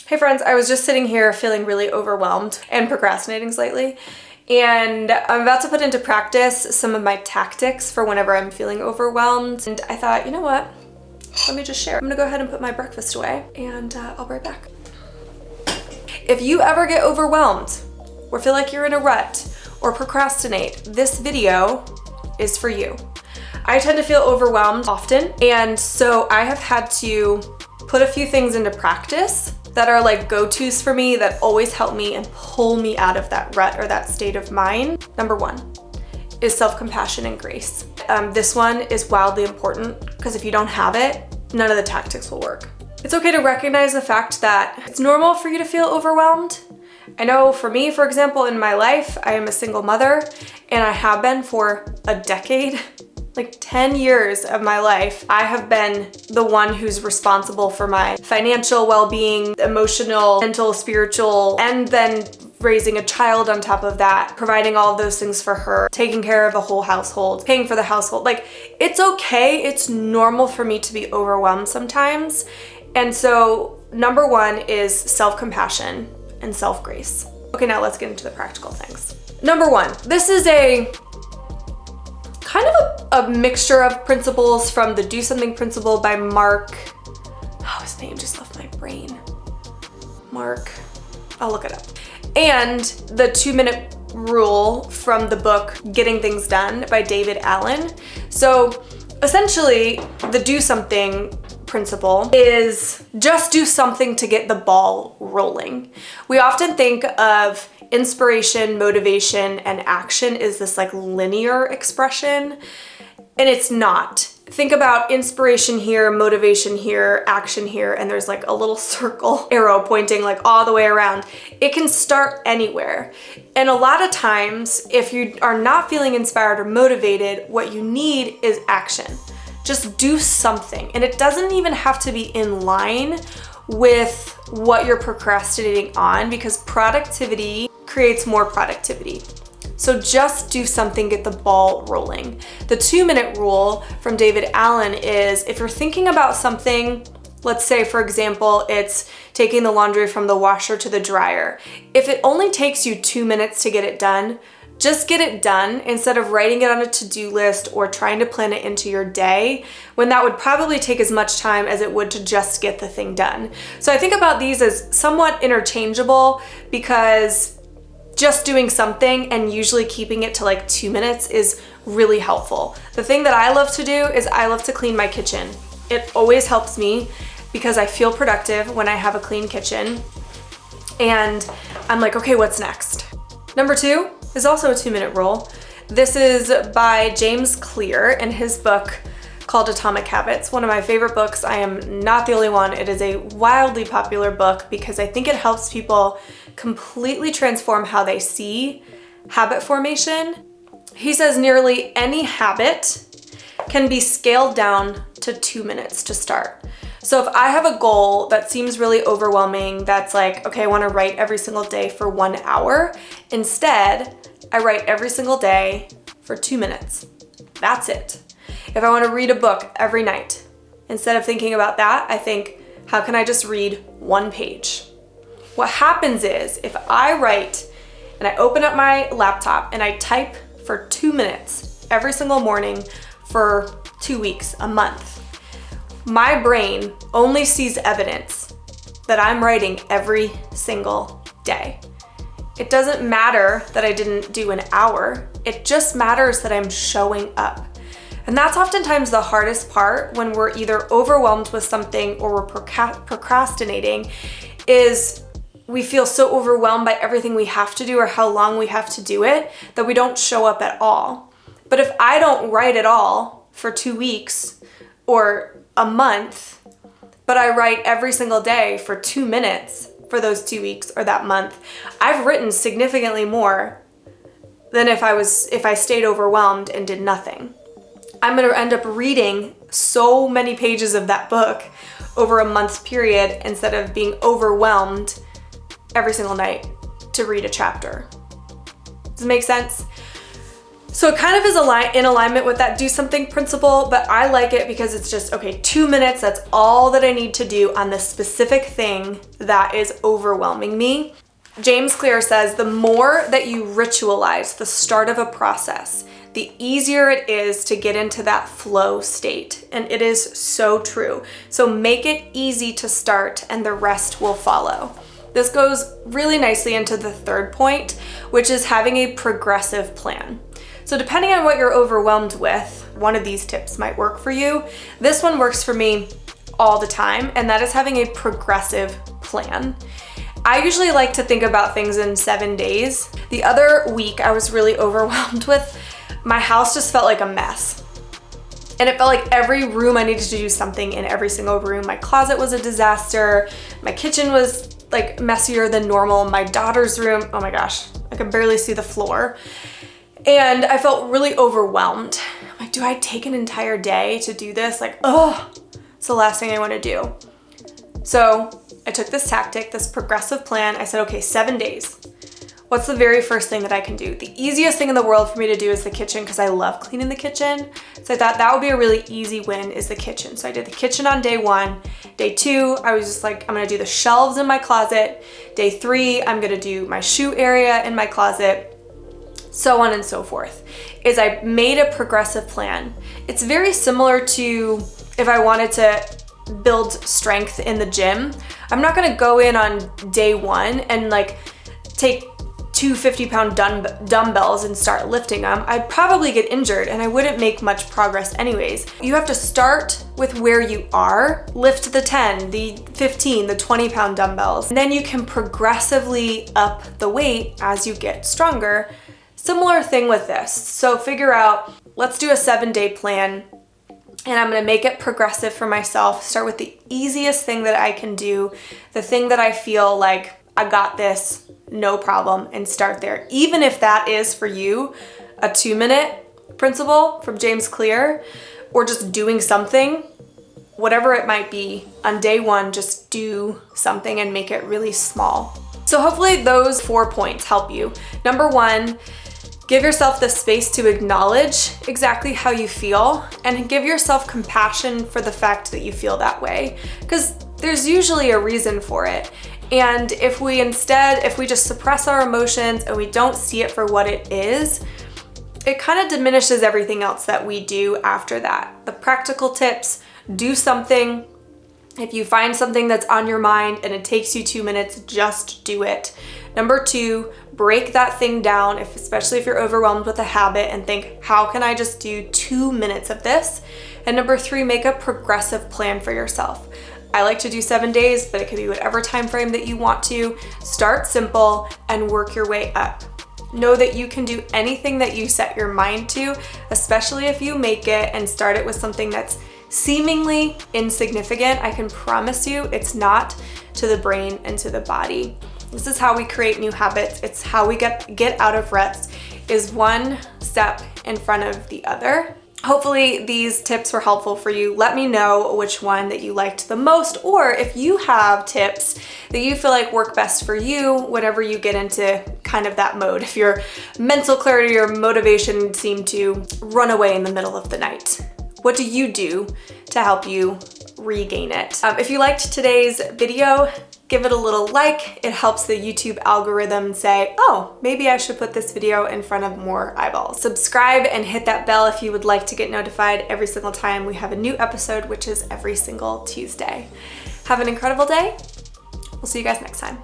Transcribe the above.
Hey friends, I was just sitting here feeling really overwhelmed and procrastinating slightly, and I'm about to put into practice some of my tactics for whenever I'm feeling overwhelmed. And I thought, you know what? Let me just share. I'm gonna go ahead and put my breakfast away, and I'll be right back. If you ever get overwhelmed or feel like you're in a rut or procrastinate, this video is for you. I tend to feel overwhelmed often, and so I have had to put a few things into practice that are like go-tos for me that always help me and pull me out of that rut or that state of mind. Number one is self-compassion and grace. This one is wildly important because if you don't have it, none of the tactics will work. It's okay to recognize the fact that it's normal for you to feel overwhelmed. I know for me, for example, in my life, I am a single mother and I have been for a decade. Like 10 years of my life, I have been the one who's responsible for my financial well-being, emotional, mental, spiritual, and then raising a child on top of that, providing all of those things for her, taking care of a whole household, paying for the household. Like, it's okay, it's normal for me to be overwhelmed sometimes. And so number one is self-compassion and self-grace. Okay, now let's get into the practical things. Number one, this is a kind of a mixture of principles from the Do Something Principle by Mark. Oh, his name just left my brain. Mark, I'll look it up. And the 2-minute rule from the book Getting Things Done by David Allen. So essentially, the do something principle is just do something to get the ball rolling. We often think of inspiration, motivation, and action is this like linear expression, and it's not. Think about inspiration here, motivation here, action here, and there's like a little circle arrow pointing like all the way around. It can start anywhere. And a lot of times, if you are not feeling inspired or motivated, what you need is action. Just do something. And it doesn't even have to be in line with what you're procrastinating on, because productivity creates more productivity. So just do something, get the ball rolling. The 2-minute rule from David Allen is if you're thinking about something, let's say for example, it's taking the laundry from the washer to the dryer. If it only takes you 2 minutes to get it done, just get it done instead of writing it on a to-do list or trying to plan it into your day, when that would probably take as much time as it would to just get the thing done. So I think about these as somewhat interchangeable, because just doing something and usually keeping it to like 2 minutes is really helpful. The thing that I love to do is I love to clean my kitchen. It always helps me because I feel productive when I have a clean kitchen. And I'm like, okay, what's next? Number two is also a 2-minute rule. This is by James Clear in his book called Atomic Habits, one of my favorite books. I am not the only one. It is a wildly popular book because I think it helps people completely transform how they see habit formation. He says nearly any habit can be scaled down to 2 minutes to start. So if I have a goal that seems really overwhelming, that's like, okay, I want to write every single day for 1 hour. Instead, I write every single day for 2 minutes. That's it. If I want to read a book every night, instead of thinking about that, I think, how can I just read 1 page? What happens is, if I write and I open up my laptop and I type for 2 minutes every single morning for 2 weeks, a month, my brain only sees evidence that I'm writing every single day. It doesn't matter that I didn't do an hour. It just matters that I'm showing up. And that's oftentimes the hardest part when we're either overwhelmed with something or we're procrastinating, is we feel so overwhelmed by everything we have to do or how long we have to do it that we don't show up at all. But if I don't write at all for 2 weeks or a month, but I write every single day for 2 minutes for those 2 weeks or that month, I've written significantly more than if I stayed overwhelmed and did nothing. I'm gonna end up reading so many pages of that book over a month's period instead of being overwhelmed every single night to read a chapter. Does it make sense? So it kind of is in alignment with that do something principle, but I like it because it's just, okay, 2 minutes, that's all that I need to do on this specific thing that is overwhelming me. James Clear says, the more that you ritualize the start of a process, the easier it is to get into that flow state. And it is so true. So make it easy to start and the rest will follow. This goes really nicely into the third point, which is having a progressive plan. So depending on what you're overwhelmed with, one of these tips might work for you. This one works for me all the time, and that is having a progressive plan. I usually like to think about things in 7 days. The other week I was really overwhelmed with, my house just felt like a mess. And it felt like every room I needed to do something in every single room. My closet was a disaster. My kitchen was like messier than normal. My daughter's room, oh my gosh, I could barely see the floor. And I felt really overwhelmed. I'm like, do I take an entire day to do this? Like, oh, it's the last thing I want to do. So I took this tactic, this progressive plan. I said, okay, 7 days. What's the very first thing that I can do? The easiest thing in the world for me to do is the kitchen because I love cleaning the kitchen. So I thought that would be a really easy win is the kitchen. So I did the kitchen on day 1. Day 2, I was just like, I'm gonna do the shelves in my closet. Day 3, I'm gonna do my shoe area in my closet. So on and so forth, is I made a progressive plan. It's very similar to if I wanted to build strength in the gym. I'm not gonna go in on day 1 and like take 2 50-pound dumbbells and start lifting them. I'd probably get injured and I wouldn't make much progress anyways. You have to start with where you are, lift the 10, the 15, the 20-pound dumbbells, and then you can progressively up the weight as you get stronger. Similar thing with this. So figure out, let's do a 7-day plan and I'm gonna make it progressive for myself. Start with the easiest thing that I can do, the thing that I feel like I got this, no problem, and start there. Even if that is for you a 2-minute principle from James Clear, or just doing something, whatever it might be, on day 1, just do something and make it really small. So hopefully those 4 points help you. Number 1, give yourself the space to acknowledge exactly how you feel and give yourself compassion for the fact that you feel that way, because there's usually a reason for it. And if we just suppress our emotions and we don't see it for what it is, it kind of diminishes everything else that we do after that. The practical tips, do something. If you find something that's on your mind and it takes you 2 minutes, just do it. Number 2, break that thing down, especially if you're overwhelmed with a habit, and think, how can I just do 2 minutes of this? And number 3, make a progressive plan for yourself. I like to do 7 days, but it could be whatever time frame that you want to. Start simple and work your way up. Know that you can do anything that you set your mind to, especially if you make it and start it with something that's seemingly insignificant. I can promise you it's not to the brain and to the body. This is how we create new habits. It's how we get out of ruts, is one step in front of the other. Hopefully these tips were helpful for you. Let me know which one that you liked the most, or if you have tips that you feel like work best for you whenever you get into kind of that mode. If your mental clarity or motivation seem to run away in the middle of the night. What do you do to help you regain it? If you liked today's video, give it a little like. It helps the YouTube algorithm say, oh, maybe I should put this video in front of more eyeballs. Subscribe and hit that bell if you would like to get notified every single time we have a new episode, which is every single Tuesday. Have an incredible day. We'll see you guys next time.